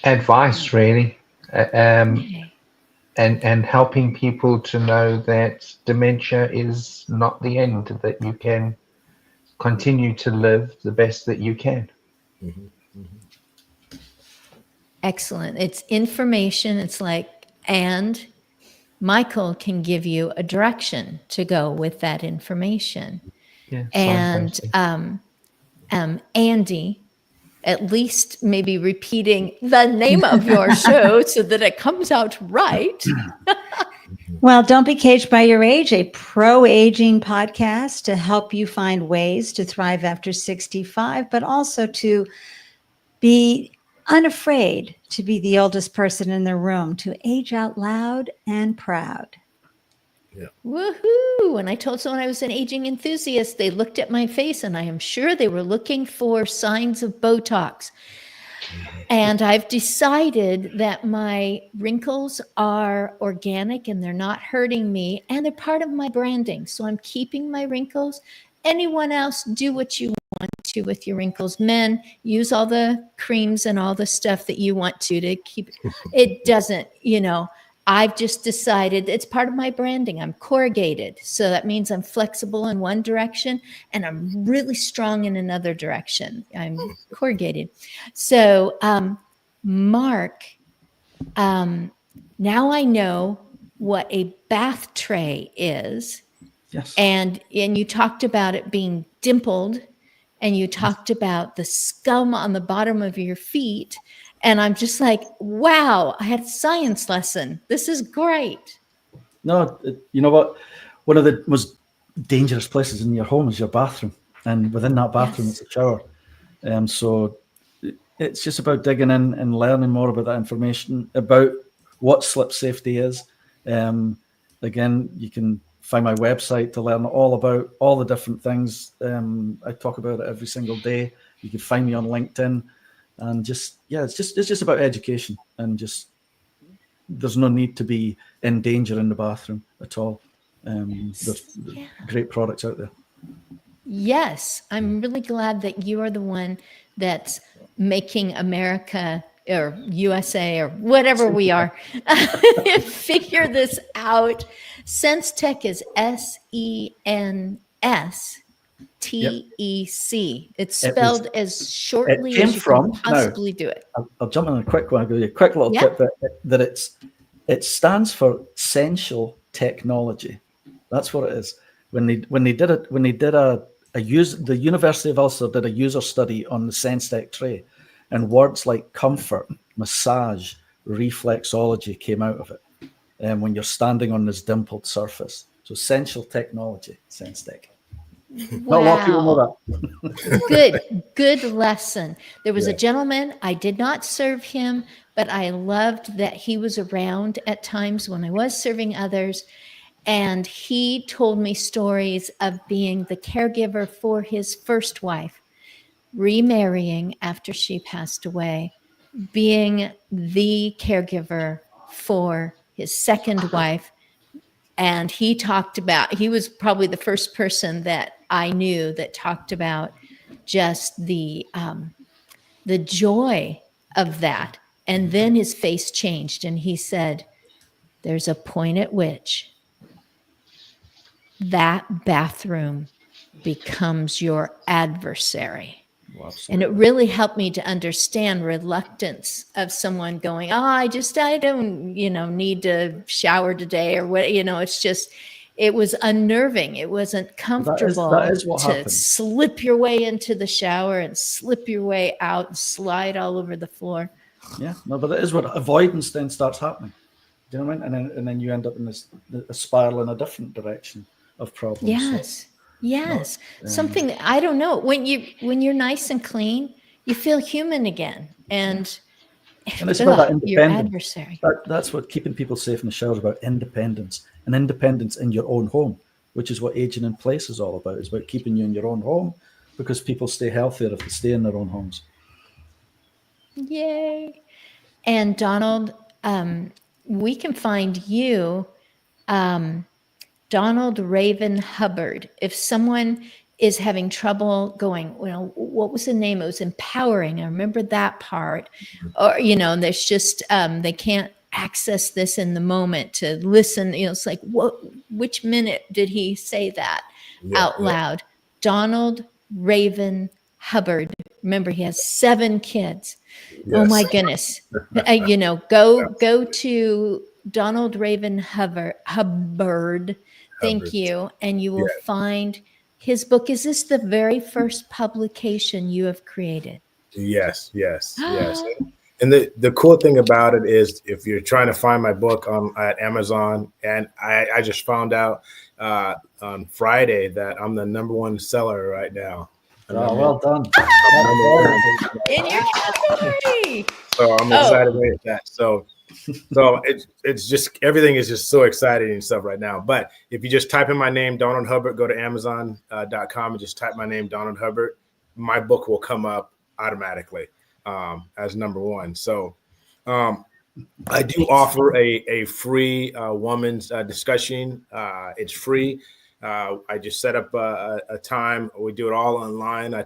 Advice, really. And helping people to know that dementia is not the end, that you can continue to live the best that you can. Excellent. It's information. It's like, and Michael can give you a direction to go with that information. Yeah, and Andy, at least maybe repeating the name of your show so that it comes out right. Well, Don't Be Caged by Your Age, a pro-aging podcast to help you find ways to thrive after 65, but also to be unafraid to be the oldest person in the room, to age out loud and proud. Yeah. Woohoo! When I told someone I was an aging enthusiast, they looked at my face and I am sure they were looking for signs of Botox. And I've decided that my wrinkles are organic and they're not hurting me and they're part of my branding. So I'm keeping my wrinkles. Anyone else, do what you want to with your wrinkles. Men, use all the creams and all the stuff that you want to keep it. Doesn't, I've just decided it's part of my branding. I'm corrugated. So that means I'm flexible in one direction and I'm really strong in another direction. I'm corrugated. So, Mark, now I know what a bath tray is. Yes. And you talked about it being dimpled and you talked about the scum on the bottom of your feet. And I'm just like, wow, I had a science lesson. This is great. No, you know what? One of the most dangerous places in your home is your bathroom. And within that bathroom, It's a shower. So it's just about digging in and learning more about that information, about what slip safety is. Again, you can find my website to learn all about all the different things. I talk about it every single day. You can find me on LinkedIn, and it's just about education, and just there's no need to be in danger in the bathroom at all. There's great products out there. Yes, I'm really glad that you are the one that's making America or USA or whatever we are figure this out. SenseTech is SENSTEC. It's spelled as shortly as you can possibly do it. I'll jump on a quick one. I'll give you a quick little tip that it stands for Essential Technology. That's what it is. When they did the University of Ulster did a user study on the SenseTech tray, and words like comfort, massage, reflexology came out of it. And when you're standing on this dimpled surface, so Essential Technology, SenseTech. Wow. Not a lot of people know that. Good lesson. There was a gentleman, I did not serve him, but I loved that he was around at times when I was serving others. And he told me stories of being the caregiver for his first wife, remarrying after she passed away, being the caregiver for his second wife. And he was probably the first person that I knew that talked about just the joy of that. And then his face changed and he said, there's a point at which that bathroom becomes your adversary. Well, and it really helped me to understand reluctance of someone going, I don't, need to shower today or what, it's just, it was unnerving. It wasn't comfortable that is what to happens. slip your way into the shower and slip your way out and slide all over the floor. Yeah, no, but that is what avoidance then starts happening. Do you know what I mean? And then you end up in a spiral in a different direction of problems. Yes. Yes. Something that, I don't know. When you're nice and clean, you feel human again. And it's about that your independence. adversary. That's what keeping people safe in the shower is about, independence. And independence in your own home, which is what aging in place is all about. It's about keeping you in your own home, because people stay healthier if they stay in their own homes. Yay. And Donald, we can find you, Donald Raven Hubbard. If someone is having trouble going, what was the name? It was empowering. I remember that part. Or, there's just, they can't access this in the moment to listen. It's like, which minute did he say that out loud? Donald Raven Hubbard. Remember, he has 7 kids. Yes. Oh my goodness. Go to Donald Raven Hubbard. Thank you. And you will find his book. Is this the very first publication you have created? Yes. And the cool thing about it is, if you're trying to find my book at Amazon, and I just found out on Friday that I'm the #1 seller right now. Oh, well done. In your category. So I'm excited with that. So it's just, everything is just so exciting and stuff right now. But if you just type in my name, Donald Hubbard, go to Amazon.com and just type my name, Donald Hubbard, my book will come up automatically as #1. So I do offer a free woman's discussion. It's free. I just set up a time. We do it all online. I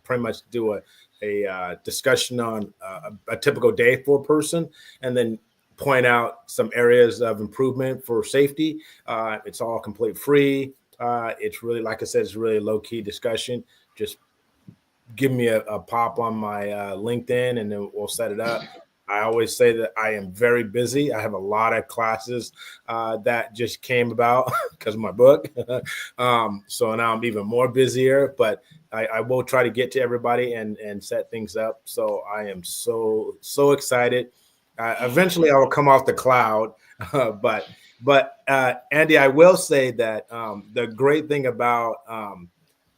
pretty much do a discussion on a typical day for a person, and then point out some areas of improvement for safety. It's all complete free. It's really, like I said, it's really low key discussion. Just give me a pop on my LinkedIn, and then we'll set it up. I always say that I am very busy. I have a lot of classes that just came about because of my book. So now I'm even more busier, but I will try to get to everybody and set things up. So I am so excited. Eventually I will come off the cloud. But Andy, I will say that the great thing about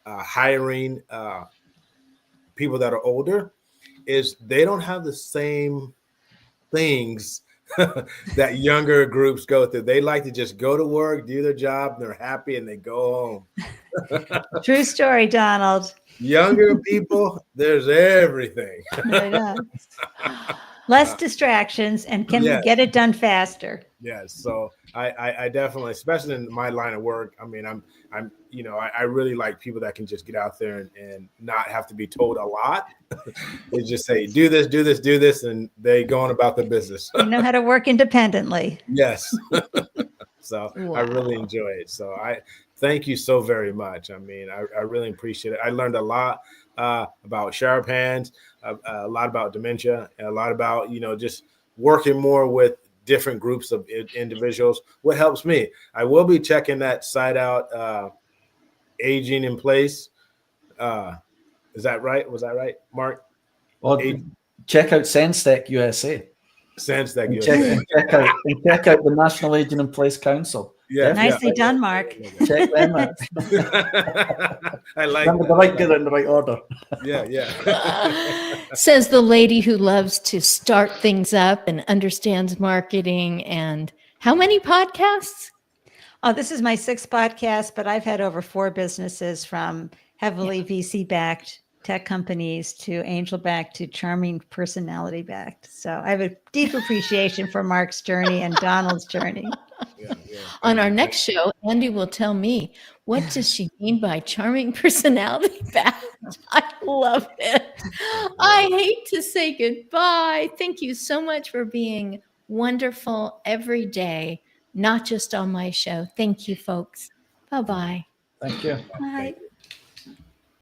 hiring people that are older is they don't have the same things that younger groups go through. They like to just go to work, do their job, and they're happy, and they go home. True story, Donald. Younger people, there's everything. Less distractions, and can we get it done faster? Yes. So I definitely, especially in my line of work, I mean, I'm I really like people that can just get out there and not have to be told a lot. They just say, do this, do this, do this, and they go on about the business. You know how to work independently. Yes. So I really enjoy it. So I thank you so very much. I mean, I really appreciate it. I learned a lot about sharp hands, a lot about dementia, and a lot about, just working more with different groups of individuals. What helps me, I will be checking that site out, Aging in Place. Is that right? Was that right, Mark? Well, check out SenseTech USA. SenseTech USA. Check out the National Aging in Place Council. Yeah, nicely done, Mark. Check them out. I like get it in the right order. Yeah. Says the lady who loves to start things up and understands marketing. And how many podcasts? Oh, this is my 6th podcast, but I've had over 4 businesses, from heavily VC-backed tech companies to angel-backed to charming personality-backed. So I have a deep appreciation for Mark's journey and Donald's journey. On our next show, Andy will tell me, what does she mean by charming personality backed? I love it. I hate to say goodbye. Thank you so much for being wonderful every day, not just on my show. Thank you, folks. Bye-bye. Thank you. Bye.